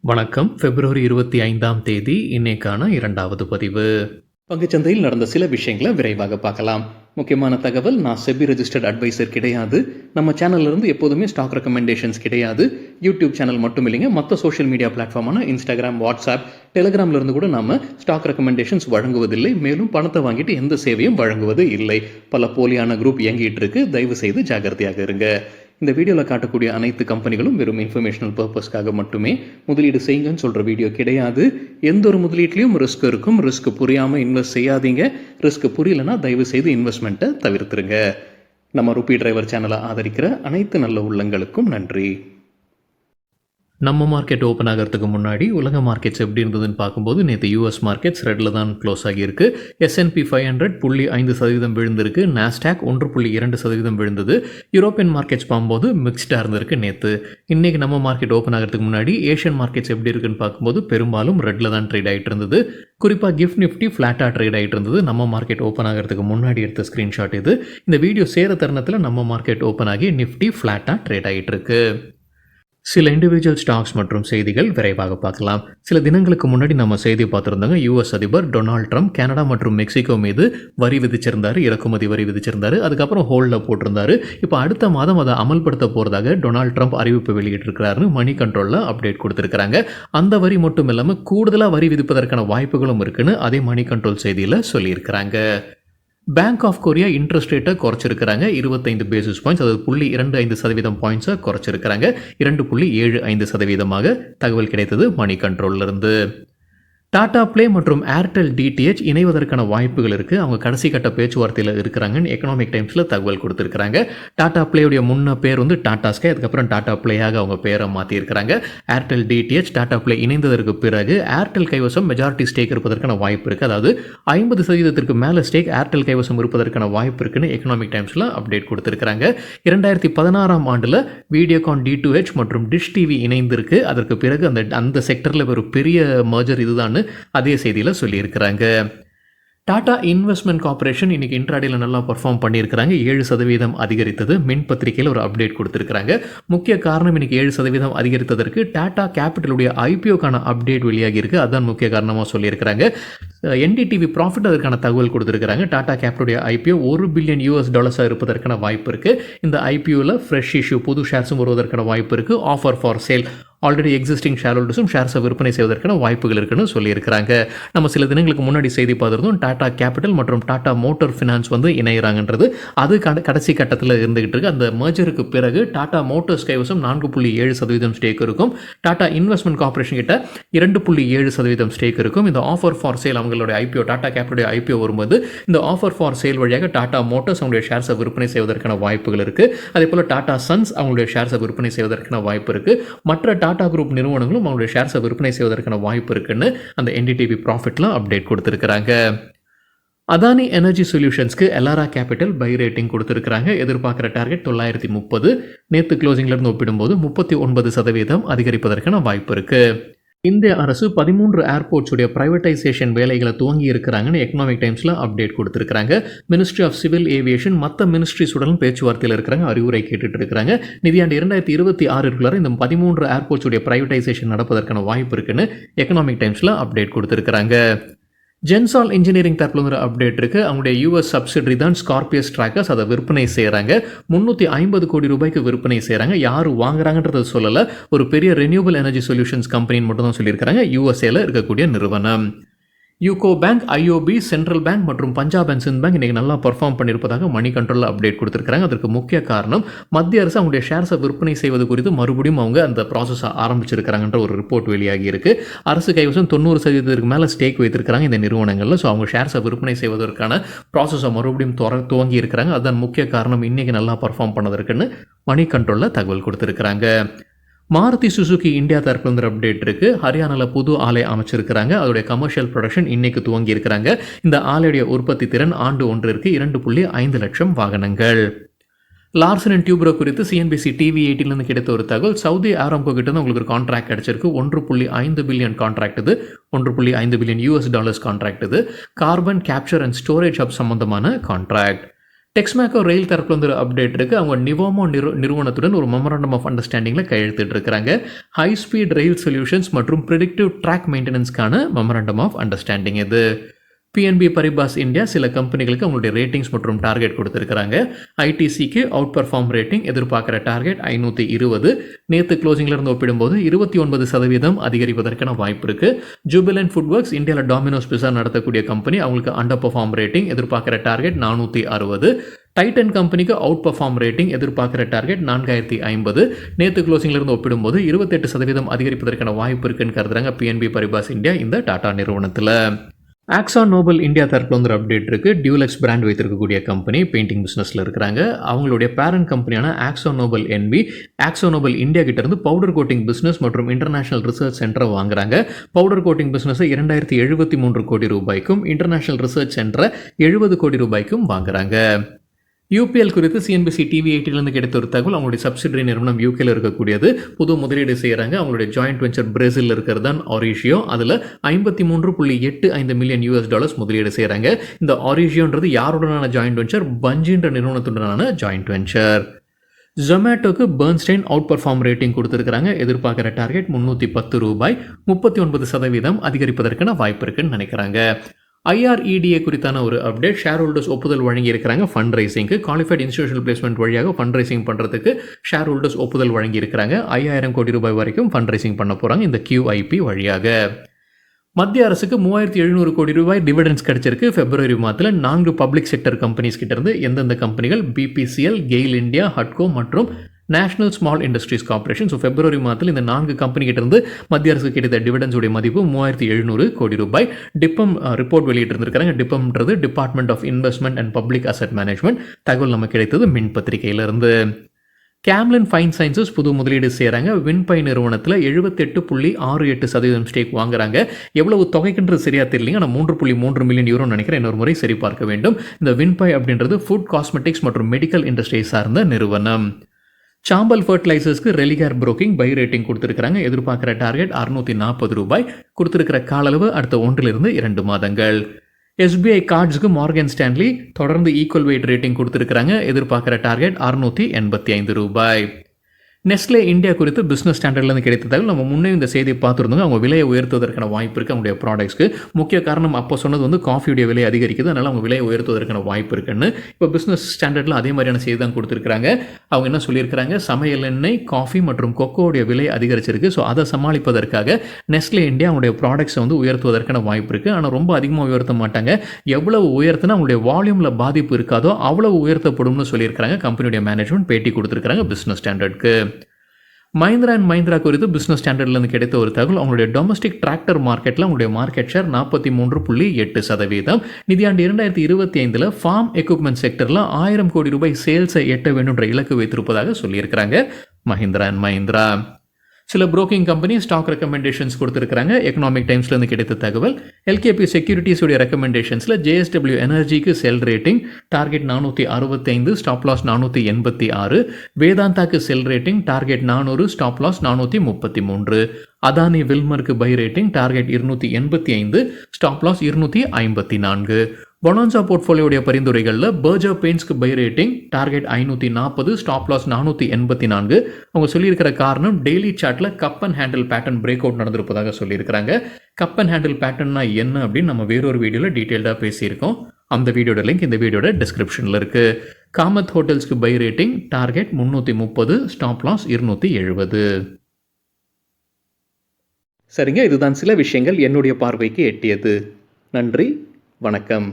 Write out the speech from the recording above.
வணக்கம். பிப்ரவரி 25ஆம் தேதி இன்னைக்கான 2வது பதிவு. பங்குச்சந்தையில் நடந்த சில விஷயங்களை விரைவாக பார்க்கலாம். முக்கியமான தகவல், நான் செபி ரெஜிஸ்டர்ட் அட்வைசர் கிடையாது. நம்ம சேனல்ல இருந்து எப்போதுமே ஸ்டாக் ரெக்கமெண்டேஷன்ஸ் கிடையாது. யூடியூப் சேனல் மட்டும் இல்லைங்க, மற்ற சோஷியல் மீடியா பிளாட்ஃபார்மான இன்ஸ்டாகிராம், வாட்ஸ்அப், டெலிகிராம்ல இருந்து கூட நாம ஸ்டாக் ரெக்கமெண்டேஷன்ஸ் வழங்குவதில்லை. மேலும் பணத்தை வாங்கிட்டு எந்த சேவையும் வழங்குவது இல்லை. பல போலியான குரூப் இயங்கிட்டு இருக்கு. தயவு செய்து ஜாகிரதையாக இருங்க. இந்த வீடியோவில் காட்டக்கூடிய அனைத்து கம்பெனிகளும் வெறும் இன்ஃபர்மேஷனல் பர்பஸ்க்காக மட்டுமே முதலீடு செய்யுங்கன்னு சொல்கிற வீடியோ கிடையாது. எந்த ஒரு முதலீட்லையும் ரிஸ்க் இருக்கும். ரிஸ்க் புரியாமல் இன்வெஸ்ட் செய்யாதீங்க. ரிஸ்க் புரியலன்னா தயவு செய்து இன்வெஸ்ட்மெண்ட்டை தவிர்த்துருங்க. நம்ம ருபி டிரைவர் சேனலை ஆதரிக்கிற அனைத்து நல்ல உள்ளங்களுக்கும் நன்றி. நம்ம மார்க்கெட் ஓப்பன் ஆகிறதுக்கு முன்னாடி உலக மார்க்கெட்ஸ் எப்படி இருந்ததுன்னு பார்க்கும்போது நேற்று யூஎஸ் மார்க்கெட்ஸ் ரெட்டில் தான் க்ளோஸ் ஆகியிருக்கு. S&P 500 0.5% விழுந்திருக்கு. நாஸ்டாக் 1.2% விழுந்தது. யூரோப்பியன் மார்க்கெட்ஸ் பார்க்கும்போது மிக்ஸ்டாக இருந்திருக்கு நேற்று. இன்றைக்கி நம்ம மார்க்கெட் ஓப்பன் ஆகிறதுக்கு முன்னாடி ஏஷியன் மார்க்கெட்ஸ் எப்படி இருக்குன்னு பார்க்கும்போது பெரும்பாலும் ரெட்டில் தான் ட்ரேட் ஆகிட்டு இருந்தது. குறிப்பாக கிஃப்ட் நிஃப்டி ஃப்ளாட்டாக ட்ரேட் ஆகிட்டு இருந்தது. நம்ம மார்க்கெட் ஓப்பன் ஆகிறதுக்கு முன்னாடி எடுத்த ஸ்க்ரீன்ஷாட் இது. இந்த வீடியோ சேர தருணத்தில் நம்ம மார்க்கெட் ஓப்பன் ஆகி நிஃப்டி ஃப்ளாட்டாக ட்ரேட் ஆகிட்டு இருக்கு. சில இண்டிவிஜுவல் ஸ்டாக்ஸ் மற்றும் செய்திகள் விரைவாக பார்க்கலாம். சில தினங்களுக்கு முன்னாடி நம்ம செய்தி பார்த்துருந்தாங்க. யூஎஸ் அதிபர் டொனால்ட் ட்ரம்ப் கனடா மற்றும் மெக்சிகோ மீது வரி விதிச்சிருந்தாரு, இறக்குமதி வரி விதிச்சிருந்தாரு. அதுக்கப்புறம் ஹோல்டில் போட்டிருந்தாரு. இப்போ அடுத்த மாதம் அதை அமல்படுத்த போகிறதாக டொனால்ட் ட்ரம்ப் அறிவிப்பு வெளியிட்டிருக்கிறாருன்னு மணி கண்ட்ரோலில் அப்டேட் கொடுத்துருக்காங்க. அந்த வரி மட்டும் இல்லாமல் கூடுதலாக வரி விதிப்பதற்கான வாய்ப்புகளும் இருக்குன்னு அதே மணி கண்ட்ரோல் செய்தியில் சொல்லியிருக்கிறாங்க. பேங்க் ஆஃப் கொரியா இன்ட்ரெஸ்ட் ரேட்டை குறைச்சிருக்கிறாங்க. 25 பேசிஸ் பாயிண்ட்ஸ், அதாவது 0.25% பாயிண்ட்ஸை குறைச்சிருக்கிறாங்க. 2.75% தகவல் கிடைத்தது மணி கண்ட்ரோல்ல இருந்து. டாடா பிளே மற்றும் ஏர்டெல் டிடிஹெச் இணைவதற்கான வாய்ப்புகள் இருக்குது. அவங்க கடைசி கட்ட பேச்சுவார்த்தையில் இருக்கிறாங்கன்னு எக்கனாமிக் டைம்ஸில் தகவல் கொடுத்துருக்காங்க. டாடா பிளேயுடைய முன்ன பேர் டாடா ஸ்கை, அதுக்கப்புறம் டாடா பிளேயாக அவங்க பேரை மாற்றியிருக்கிறாங்க. ஏர்டெல் டிடிஹெச் டாடா பிளே இணைந்ததற்கு பிறகு ஏர்டெல் கைவசம் மெஜாரிட்டி ஸ்டேக் இருப்பதற்கான வாய்ப்பு இருக்குது. அதாவது 50% மேலே ஸ்டேக் ஏர்டெல் கைவசம் இருப்பதற்கான வாய்ப்பு இருக்குன்னு எக்கனாமிக் டைம்ஸில் அப்டேட் கொடுத்துருக்காங்க. 2016ஆம் ஆண்டில் வீடியோகான் D2H மற்றும் டிஷ் டிவி இணைந்திருக்கு. அதற்கு பிறகு அந்த செக்டரில் ஒரு பெரிய மர்ஜர் இதுதான் அதே செய்தியில் சொல்லியிருக்கிறாங்க. டாடா இன்வெஸ்ட்மெண்ட் கார்பரேஷன் இன்னைக்கு இன்ட்ராடேல நல்லா பர்ஃபார்ம் பண்ணியிருக்கிறாங்க. 7% அதிகரித்தது. மின் பத்திரிகையில் ஒரு அப்டேட் கொடுத்துருக்காங்க. முக்கிய காரணம் இன்னைக்கு 7% அதிகரித்ததற்கு டாடா கேபிட்டலுடைய ஐபிஓக்கான அப்டேட் வெளியாகி இருக்கு. அதான் முக்கிய காரணமாக சொல்லியிருக்கிறாங்க. NDTV ப்ராஃபிட் அதற்கான தகவல் கொடுத்துருக்காங்க. டாடா கேபிட்டலுடைய ஐபிஓ $1 பில்லியன் இருப்பதற்கான வாய்ப்பு இருக்கு. இந்த ஐபிஓவில் ஃப்ரெஷ் இஷ்யூ புது ஷேர்ஸும் வருவதற்கான வாய்ப்பு இருக்கு. Offer for sale already existing share ஹோல்டர்ஸும் ஷேர்ஸை விற்பனை செய்வதற்கான வாய்ப்புகள் இருக்குன்னு சொல்லியிருக்கிறாங்க. நம்ம சில தினங்களுக்கு முன்னாடி செய்தி பார்த்துருந்தோம். டாடா கேபிட்டல் மற்றும் டாடா மோட்டார் ஃபினான்ஸ் இணைகிறாங்கன்றது. அது கடைசி கட்டத்தில் இருந்துகிட்டு இருக்கு. அந்த மர்ஜருக்கு பிறகு டாடா மோட்டார்ஸ் கைவசம் 4.7% ஸ்டேக் இருக்கும். டாடா இன்வெஸ்ட்மெண்ட் கார்பரேஷன் கிட்ட 2.7% ஸ்டேக் இருக்கும். இந்த ஆஃபர் ஃபார் சேல் அவங்களுடைய ஐபிஓ, டாடா கேபிட்டலுடைய ஐபிஓ வரும்போது இந்த ஆஃபர் ஃபார் சேல் வழியாக டாடா மோட்டார்ஸ் அவங்களுடைய ஷேர்ஸை விற்பனை செய்வதற்கான வாய்ப்புகள் இருக்கு. அதே போல டாடா சன்ஸ் அவங்களுடைய ஷேர்ஸை விற்பனை செய்வதற்கான வாய்ப்பு இருக்கு. மற்ற டாடா குரூப் நிறுவனங்களும் அவங்களுடைய ஷேர்ஸை விற்பனை செய்வதற்கான வாய்ப்பு இருக்குன்னு அந்த NDTV ப்ராஃபிட்ல அப்டேட் கொடுத்திருக்காங்க. அதானி எனர்ஜி சொல்யூஷன்ஸ்க்கு எலாரா கேபிட்டல் பை ரேட்டிங் கொடுத்திருக்காங்க. எதிர்பார்க்கிற டார்கெட் 930. நேற்று க்ளோசிங்ல இருந்து ஒப்பிடும்போது 39% அதிகரிப்பதற்கான வாய்ப்பு இருக்கு. இந்திய அரசு 13 ஏர்போர்ட்ஸ் உடைய பிரைவேட்டைசேஷன் வேலைகளை துவங்கி இருக்கிறாங்கன்னு எக்கனாமிக் டைம்ஸில் அப்டேட் கொடுத்துருக்காங்க. மினிஸ்ட்ரி ஆஃப் சிவில் ஏவியேஷன் மற்ற மினிஸ்ட்ரிஸுடன் பேச்சுவார்த்தையில் இருக்கிறாங்க, அறிவுரை கேட்டுட்டு இருக்கிறாங்க. நிதியாண்டு 2026 இந்த 13 ஏர்போர்ட்ஸ் உடைய பிரைவேட்டைசேஷன் நடப்பதற்கான வாய்ப்பு இருக்குன்னு எக்கனாமிக் டைம்ஸில் அப்டேட் கொடுத்துருக்காங்க. ஜென்சால் இன்ஜினியரிங் தரப்புல ஒரு அப்டேட் இருக்குது. அவங்களுடைய US சப்சிடரி தான் ஸ்கார்பியஸ் ட்ராக்கர்ஸ். அதை விற்பனை செய்கிறாங்க. 350 கோடி ரூபாய்க்கு விற்பனை செய்கிறாங்க. யார் வாங்குறாங்கன்றதை சொல்லலை. ஒரு பெரிய ரெனியூவல் எனர்ஜி சொல்யூஷன்ஸ் கம்பெனின்னு மட்டும் தான் சொல்லியிருக்கிறாங்க. USAல இருக்கக்கூடிய நிறுவனம். UCO bank, IOB, central bank மற்றும் பஞ்சாப் அண்ட் சிந்த் பேங்க் இன்றைக்கி நல்லா பர்ஃபார்ம் பண்ணியிருப்பதாக மணி கண்ட்ரோலில் அப்டேட் கொடுத்துருக்காங்க. அதற்கு முக்கிய காரணம் மத்திய அரசு அவங்களுடைய ஷேர்ஸை விற்பனை செய்வது குறித்து மறுபடியும் அவங்க அந்த ப்ராசஸை ஆரம்பிச்சிருக்கிறாங்கன்ற ஒரு ரிப்போர்ட் வெளியாகி இருக்கு. அரசு கைவசம் 90% மேலே ஸ்டேக் வைத்திருக்கிறாங்க இந்த நிறுவனங்களில். ஸோ அவங்க ஷேர்ஸை விற்பனை செய்வதற்கான ப்ராசஸை மறுபடியும் துவங்கி இருக்கிறாங்க. அதுதான் முக்கிய காரணம் இன்றைக்கி நல்லா பர்ஃபார்ம் பண்ணதற்குன்னு மணி கண்ட்ரோலில் தகவல் கொடுத்துருக்குறாங்க. மாருதி சுசுகி இந்தியா தரப்புல அப்டேட் இருக்கு. ஹரியானாவில் புது ஆலை அமைச்சிருக்கிறாங்க. அதோடைய கமர்ஷியல் ப்ரொடக்ஷன் இன்னைக்கு துவங்கி இருக்கிறாங்க. இந்த ஆலையுடைய உற்பத்தி திறன் ஆண்டு ஒன்றிற்கு 2.5 லட்சம் வாகனங்கள். லார்சன் அண்ட் டியூப்ரோ குறித்து CNBC TV 18 கிடைத்த ஒரு தகவல். சவுதி ஆராம்கோ கிட்ட இருந்து உங்களுக்கு ஒரு கான்ட்ராக்ட் கிடைச்சிருக்கு. 1.5 பில்லியன் கான்ட்ராக்ட் இது. $1.5 பில்லியன் கான்ட்ராக்ட் இது. Carbon capture and storage hub சம்பந்தமான கான்ட்ராக்ட். டெக்ஸ்மேக்கோ ரயில் தரப்புல வந்து ஒரு அப்டேட் இருக்குது. அவங்க நிவோமோ நிறுவனத்துடன் ஒரு மெமரண்டம் ஆஃப் அண்டர்ஸ்டாண்டிங்கில் கையெழுத்திட்டு இருக்கிறாங்க. ஹை ஸ்பீட் ரயில் சொல்யூஷன்ஸ் மற்றும் ப்ரிடிக்டிவ் ட்ராக் மெயின்டெனன்ஸ்க்கான மெமரண்டம் ஆஃப் அண்டர்ஸ்டாண்டிங் இது. பிஎன்பி பரிபாஸ் இந்தியா சில கம்பெனிகளுக்கு அவங்களுடைய ரேட்டிங்ஸ் மற்றும் டார்கெட் கொடுத்துருக்காங்க. ஐடிசிக்கு அவுட் பர்ஃபார்ம் ரேட்டிங் எதிர்பார்க்குற டார்கெட் 520. நேற்று க்ளோசிங்கில் இருந்து ஒப்பிடும்போது 29% அதிகரிப்பதற்கான வாய்ப்பு இருக்குது. ஜூபிலண்ட் ஃபுட்வொர்க்ஸ் இந்தியாவில் டாமினோஸ் பிஸா நடத்தக்கூடிய கம்பெனி, அவங்களுக்கு அண்டர் பர்ஃபார்ம் ரேட்டிங் எதிர்பார்க்குற டார்கெட் 460. டைட்டன் கம்பெனிக்கு அவுட் பர்ஃபார்ம் ரேட்டிங் எதிர்பார்க்குற டார்கெட் 4050. நேற்று க்ளோசிங்கில் இருந்து ஒப்பிடும்போது 28% அதிகரிப்பதற்கான வாய்ப்பு இருக்குன்னு கருதுறாங்க பிஎன்பி பரிபாஸ் இந்தியா இந்த டாடா நிறுவனத்தில். ஆக்ஸான் நோபல் இந்தியா தரப்பில் வந்து ஒரு அப்டேட் இருக்குது. டியூலக்ஸ் பிராண்ட் வைத்திருக்கக்கூடிய கம்பெனி பெயிண்டிங் பிஸ்னஸில் இருக்கிறாங்க. அவங்களுடைய பேரண்ட் கம்பெனியான Akzo Nobel NV Akzo Nobel India கிட்டேருந்து பவுடர் கோட்டிங் பிஸ்னஸ் மற்றும் இன்டர்நேஷனல் ரிசர்ச் சென்டரை வாங்குறாங்க. பவுடர் கோட்டிங் பிஸ்னஸை 2073 கோடி ரூபாய்க்கும், இன்டர்நேஷனல் ரிசர்ச் சென்டரை 70 கோடி ரூபாய்க்கும் வாங்குறாங்க. யூபிஎல் குறித்து சிஎன்பிசி டிவி 8 கிடைத்த ஒரு தகவல். அவங்களுடைய சப்சிடரி நிறுவனம் யூகேல இருக்கக்கூடியது புது முதலீடு செய்கிறாங்க. அவங்களுடைய ஜாயிண்ட் வெஞ்சர் பிரேசில் இருக்கிறது தான் ஆரிஷியோ. அதில் $53.85 மில்லியன் முதலீடு செய்கிறாங்க. இந்த ஆரிஷியோன்றது யாருடனான ஜாயிண்ட் வெஞ்சர்? பஞ்சின்ற நிறுவனத்துடனான ஜாயிண்ட் வெஞ்சர். ஜொமேட்டோக்கு பர்ன்ஸ்டைன் அவுட் பர்ஃபார்ம் ரேட்டிங் கொடுத்துருக்காங்க. எதிர்பார்க்குற டார்கெட் $310. 39% அதிகரிப்பதற்கான வாய்ப்பு இருக்குன்னு நினைக்கிறாங்க. ஐஆர்இடிஏ குறித்தான ஒரு அப்டேட். ஷேர் ஹோல்டர்ஸ் ஒப்புதல் வழங்கியிருக்கிறாங்க ஃபண்ட் ரைசிங்க்கு. குவாலிஃபைட் இன்ஸ்டிடியூஷனல் பிளேஸ்மெண்ட் வழியாக ஃபண்ட் ரைசிங் பண்ணுறதுக்கு ஷேர் ஹோல்டர்ஸ் ஒப்புதல் வழங்கியிருக்கிறாங்க. 5000 கோடி ரூபாய் வரைக்கும் ஃபண்ட் ரைசிங் பண்ண போகிறாங்க இந்த QIP வழியாக. மத்திய அரசுக்கு 3700 கோடி ரூபாய் டிவிடெண்ட்ஸ் கிடைச்சிருக்கு. பிப்ரவரி மாதத்தில் 4 பப்ளிக் செக்டர் கம்பெனிஸ் கிட்டேருந்து எந்தெந்த கம்பெனிகள்? BPCL, கெயில் இந்தியா, ஹட்கோ மற்றும் National Small Industries Corporation. So பிப்ரவரி மாதத்தில் இந்த 4 கம்பெனிகிட்டேருந்து மத்திய அரசு கிடைத்த டிவிடெண்ட்ஸுடைய மதிப்பு 3700 கோடி ரூபாய். டிப்பம் ரிப்போர்ட் வெளியிட்டிருந்திருக்காங்க. டிப்பம்ன்றது department of investment and public asset management. தகவல் நமக்கு கிடைத்தது மின் பத்திரிகையிலிருந்து. கேம்லின் ஃபைன் சயின்சஸ் புது முதலீடு செய்கிறாங்க. வின்பை நிறுவனத்தில் 78.68% ஸ்டேக் வாங்குறாங்க. எவ்வளவு தொகைக்குன்றது சரியாக தெரியலைங்க. ஆனால் 3.3 மில்லியன் யூரோ நினைக்கிறேன். இன்னொரு முறை சரி பார்க்க வேண்டும். இந்த வின்பை அப்படின்றது ஃபுட், காஸ்மெட்டிக்ஸ் மற்றும் மெடிக்கல் இண்டஸ்ட்ரியை சார்ந்த நிறுவனம். சாம்பல் ஃபர்டிலைசர்ஸ்க்கு ரெலிகேர் புரோக்கிங் பை ரேட்டிங் கொடுத்துருக்காங்க. எதிர்பார்க்குற டார்கெட் $640. கொடுத்துருக்கிற கால அளவு அடுத்த 1-2 மாதங்கள். SBI கார்ட்ஸுக்கு மார்கன் ஸ்டான்லி தொடர்ந்து ஈக்குவல் வெயிட் ரேட்டிங் கொடுத்துருக்காங்க. எதிர்பார்க்குற டார்கெட் $685. நெஸ்லே இந்தியா குறித்து பிஸ்னஸ் ஸ்டாண்டர்ட்லேருந்து கிடைத்ததால் நம்ம முன்னே இந்த செய்தியை பார்த்துருந்தோங்க. அவங்க விலையை உயர்த்துவதற்கான வாய்ப்பு இருக்குது அவங்களுடைய ப்ராடக்ட்ஸ்க்கு. முக்கிய காரணம் அப்போ சொன்னது வந்து காஃபியுடைய விலை அதிகரிக்குது, அதனால் அவங்க விலையை உயர்த்துவதற்கான வாய்ப்பு இருக்குன்னு. இப்போ பிஸ்னஸ் ஸ்டாண்டர்டில் அதே மாதிரியான செய்தி தான் கொடுத்துருக்காங்க. அவங்க என்ன சொல்லியிருக்கிறாங்க? சமையல் எண்ணெய், காஃபி மற்றும் கொக்கோடைய விலை அதிகரிச்சிருக்கு. ஸோ அதை சமாளிப்பதற்காக நெஸ்லே இந்தியா அவங்களுடைய ப்ராடக்ட்ஸை வந்து உயர்த்துவதற்கான வாய்ப்பு இருக்குது. ஆனால் ரொம்ப அதிகமாக உயர்த்த மாட்டாங்க. எவ்வளவு உயர்த்தினா அவங்களுடைய வால்யூமில் பாதிப்பு இருக்காதோ அவ்வளவு உயர்த்தப்படும்னு சொல்லியிருக்கிறாங்க. கம்பெனியுடைய மேனேஜ்மெண்ட் பேட்டி கொடுத்துருக்காங்க பிஸ்னஸ் ஸ்டாண்டர்டுக்கு. மஹிந்திரா அண்ட் மஹிந்திரா குறித்து பிஸ்னஸ் ஸ்டாண்டர்ட்லேருந்து கிடைத்த ஒரு தகவல். அவங்களுடைய டொமஸ்டிக் டிராக்டர் மார்க்கெட்டில் அவங்களுடைய மார்க்கெட் ஷேர் 43.8%. நிதியாண்டு 2025 ஃபார்ம் எக்யூப்மெண்ட் செக்டரில் 1000 கோடி ரூபாய் சேல்ஸை எட்ட வேண்டும்ன்ற இலக்கு வைத்திருப்பதாக சொல்லியிருக்கிறாங்க மஹிந்திரா அண்ட் மஹிந்திரா. சில புரோக்கிங் கம்பெனி ஸ்டாக் ரெக்கமெண்டேஷன்ஸ் கொடுத்துருக்காங்க. எக்கனாமிக் டைம்ஸ்லேருந்து கிடைத்த தகவல். LKP செக்யூரிட்டிஸுடைய ரெக்கமெண்டேஷன்ஸில் JSW எனர்ஜிக்கு sell rating target 465, stop loss 486. வேதாந்தாக்கு sell rating target 400, stop loss 433. Adani வில்மருக்கு buy rating target 285, stop loss 254. Bonanza போர்ட்ஃபோலியோடைய பரிந்துரைகளில் பர்ஜர் பெயிண்ட்ஸ்க்கு buy rating target 540, stop loss 484. அவங்க சொல்லியிருக்கிற காரணம் டெய்லி சார்ட்டில் cup and handle pattern breakout நடந்திருப்பதாக சொல்லியிருக்கிறாங்க. கப் அண்ட் ஹேண்டில் பேட்டர்னா என்ன அப்படின்னு நம்ம வேறொரு வீடியோவில் டீட்டெயில்டாக பேசியிருக்கோம். அந்த வீடியோட லிங்க் இந்த வீடியோட டிஸ்கிரிப்ஷனில் இருக்குது. காமத் ஹோட்டல்ஸ்க்கு buy rating target 330, stop loss 270. சரிங்க, இதுதான் சில விஷயங்கள் என்னுடைய பார்வைக்கு எட்டியது. நன்றி, வணக்கம்.